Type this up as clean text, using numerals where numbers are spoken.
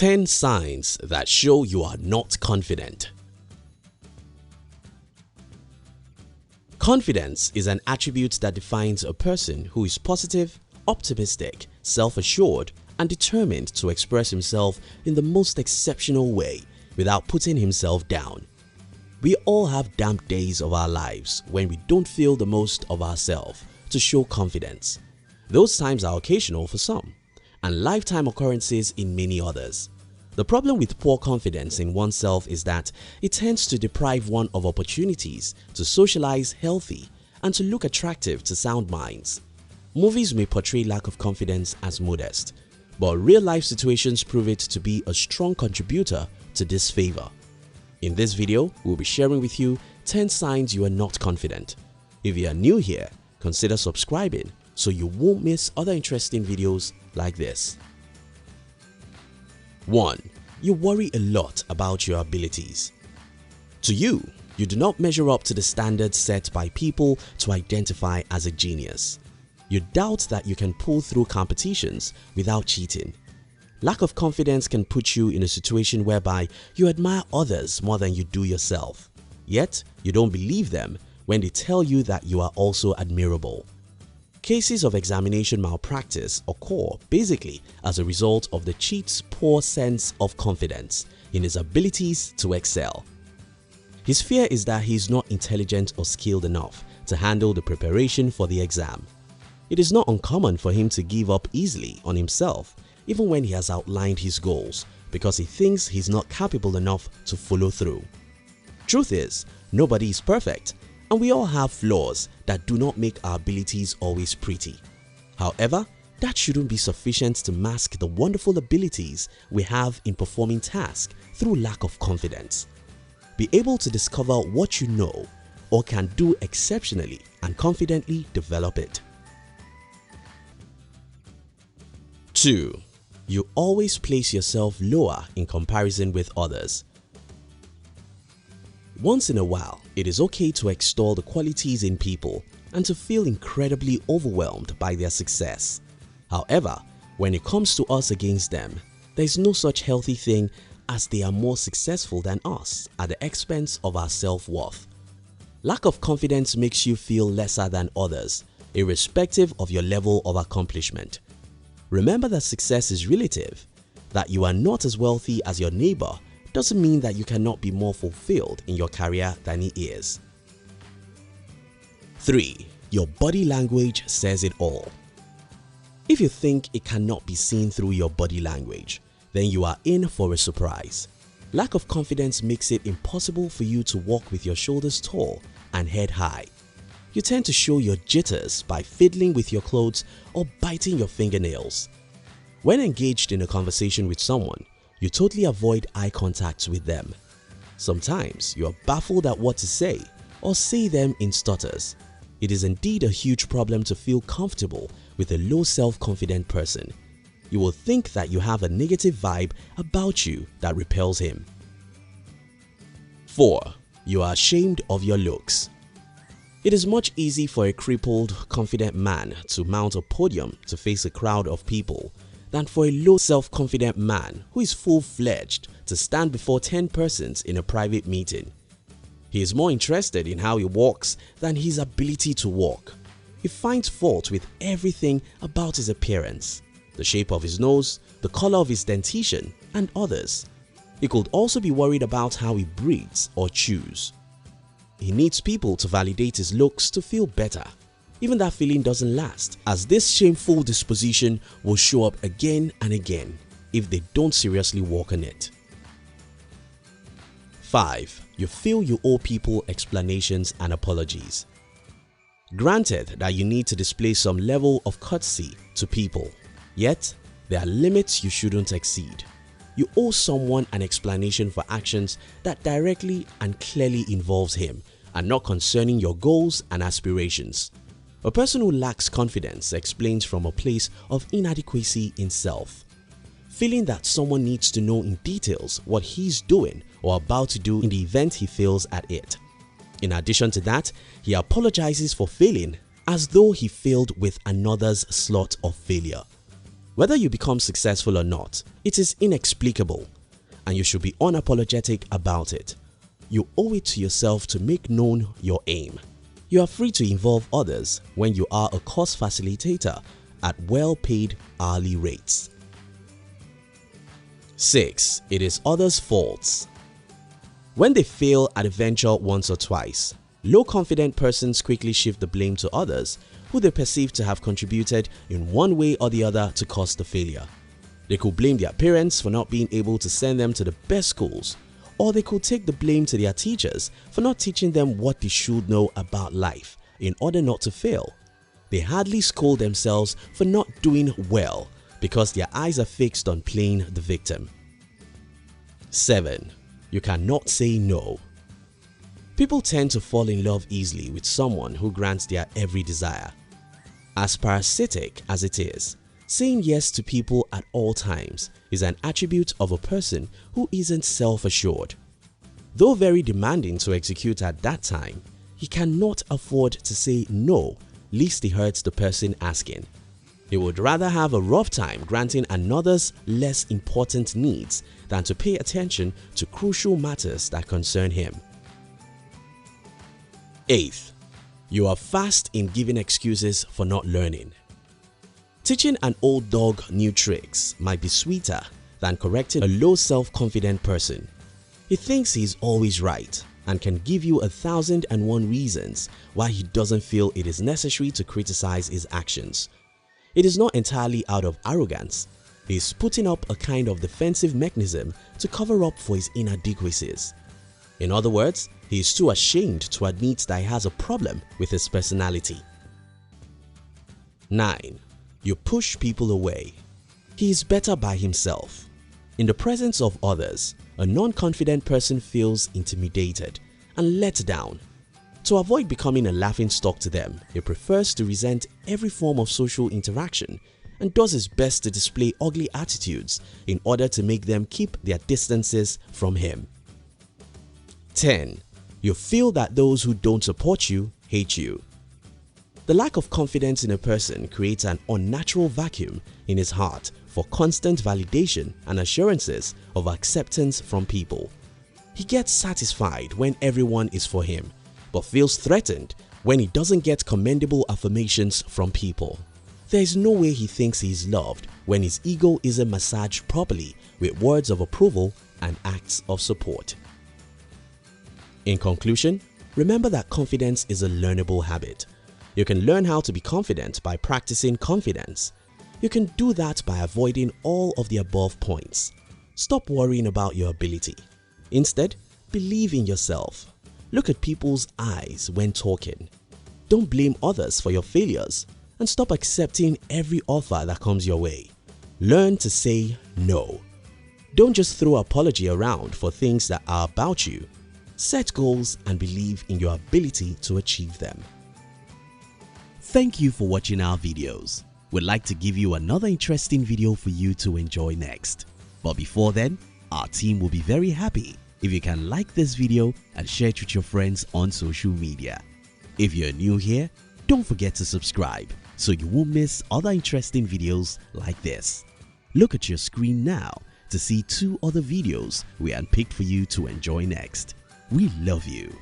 10 signs that show you are not confident. Confidence is an attribute that defines a person who is positive, optimistic, self-assured, and determined to express himself in the most exceptional way without putting himself down. We all have damp days of our lives when we don't feel the most of ourselves to show confidence. Those times are occasional for some, and lifetime occurrences in many others. The problem with poor confidence in oneself is that it tends to deprive one of opportunities to socialize healthy and to look attractive to sound minds. Movies may portray lack of confidence as modest, but real-life situations prove it to be a strong contributor to this favor. In this video, we'll be sharing with you 10 signs you are not confident. If you are new here, consider subscribing so you won't miss other interesting videos like this. 1. You worry a lot about your abilities. To you, you do not measure up to the standards set by people to identify as a genius. You doubt that you can pull through competitions without cheating. Lack of confidence can put you in a situation whereby you admire others more than you do yourself. Yet, you don't believe them when they tell you that you are also admirable. Cases of examination malpractice occur basically as a result of the cheat's poor sense of confidence in his abilities to excel. His fear is that he is not intelligent or skilled enough to handle the preparation for the exam. It is not uncommon for him to give up easily on himself even when he has outlined his goals because he thinks he's not capable enough to follow through. Truth is, nobody is perfect, and we all have flaws that do not make our abilities always pretty. However, that shouldn't be sufficient to mask the wonderful abilities we have in performing tasks through lack of confidence. Be able to discover what you know or can do exceptionally and confidently develop it. 2. You always place yourself lower in comparison with others. Once in a while, it is okay to extol the qualities in people and to feel incredibly overwhelmed by their success. However, when it comes to us against them, there is no such healthy thing as they are more successful than us at the expense of our self-worth. Lack of confidence makes you feel lesser than others, irrespective of your level of accomplishment. Remember that success is relative. That you are not as wealthy as your neighbor doesn't mean that you cannot be more fulfilled in your career than he is. 3. Your body language says it all. If you think it cannot be seen through your body language, then you are in for a surprise. Lack of confidence makes it impossible for you to walk with your shoulders tall and head high. You tend to show your jitters by fiddling with your clothes or biting your fingernails. When engaged in a conversation with someone, you totally avoid eye contact with them. Sometimes you are baffled at what to say or say them in stutters. It is indeed a huge problem to feel comfortable with a low self-confident person. You will think that you have a negative vibe about you that repels him. 4. You are ashamed of your looks. It is much easier for a crippled, confident man to mount a podium to face a crowd of people than for a low self-confident man who is full-fledged to stand before 10 persons in a private meeting. He is more interested in how he walks than his ability to walk. He finds fault with everything about his appearance, the shape of his nose, the color of his dentition, and others. He could also be worried about how he breathes or chews. He needs people to validate his looks to feel better. Even that feeling doesn't last, as this shameful disposition will show up again and again if they don't seriously work on it. 5. You feel you owe people explanations and apologies. Granted that you need to display some level of courtesy to people, yet there are limits you shouldn't exceed. You owe someone an explanation for actions that directly and clearly involves him and not concerning your goals and aspirations. A person who lacks confidence explains from a place of inadequacy in self, feeling that someone needs to know in details what he's doing or about to do in the event he fails at it. In addition to that, he apologizes for failing as though he failed with another's slot of failure. Whether you become successful or not, it is inexplicable, and you should be unapologetic about it. You owe it to yourself to make known your aim. You are free to involve others when you are a course facilitator at well-paid hourly rates. 6. It is others' faults. When they fail at a venture once or twice, low-confident persons quickly shift the blame to others who they perceive to have contributed in one way or the other to cause the failure. They could blame their parents for not being able to send them to the best schools, or they could take the blame to their teachers for not teaching them what they should know about life in order not to fail. They hardly scold themselves for not doing well because their eyes are fixed on playing the victim. 7. You cannot say no. People tend to fall in love easily with someone who grants their every desire. As parasitic as it is, saying yes to people at all times is an attribute of a person who isn't self-assured. Though very demanding to execute at that time, he cannot afford to say no lest he hurts the person asking. He would rather have a rough time granting another's less important needs than to pay attention to crucial matters that concern him. 8. You are fast in giving excuses for not learning. Teaching an old dog new tricks might be sweeter than correcting a low self-confident person. He thinks he is always right and can give you 1,001 reasons why he doesn't feel it is necessary to criticize his actions. It is not entirely out of arrogance. He is putting up a kind of defensive mechanism to cover up for his inadequacies. In other words, he is too ashamed to admit that he has a problem with his personality. 9. You push people away. He is better by himself. In the presence of others, a non-confident person feels intimidated and let down. To avoid becoming a laughingstock to them, he prefers to resent every form of social interaction and does his best to display ugly attitudes in order to make them keep their distances from him. 10. You feel that those who don't support you hate you. The lack of confidence in a person creates an unnatural vacuum in his heart for constant validation and assurances of acceptance from people. He gets satisfied when everyone is for him, but feels threatened when he doesn't get commendable affirmations from people. There is no way he thinks he is loved when his ego isn't massaged properly with words of approval and acts of support. In conclusion, remember that confidence is a learnable habit. You can learn how to be confident by practicing confidence. You can do that by avoiding all of the above points. Stop worrying about your ability. Instead, believe in yourself. Look at people's eyes when talking. Don't blame others for your failures and stop accepting every offer that comes your way. Learn to say no. Don't just throw apology around for things that are about you. Set goals and believe in your ability to achieve them. Thank you for watching our videos. We'd like to give you another interesting video for you to enjoy next. But before then, our team will be very happy if you can like this video and share it with your friends on social media. If you're new here, don't forget to subscribe so you won't miss other interesting videos like this. Look at your screen now to see 2 other videos we handpicked for you to enjoy next. We love you.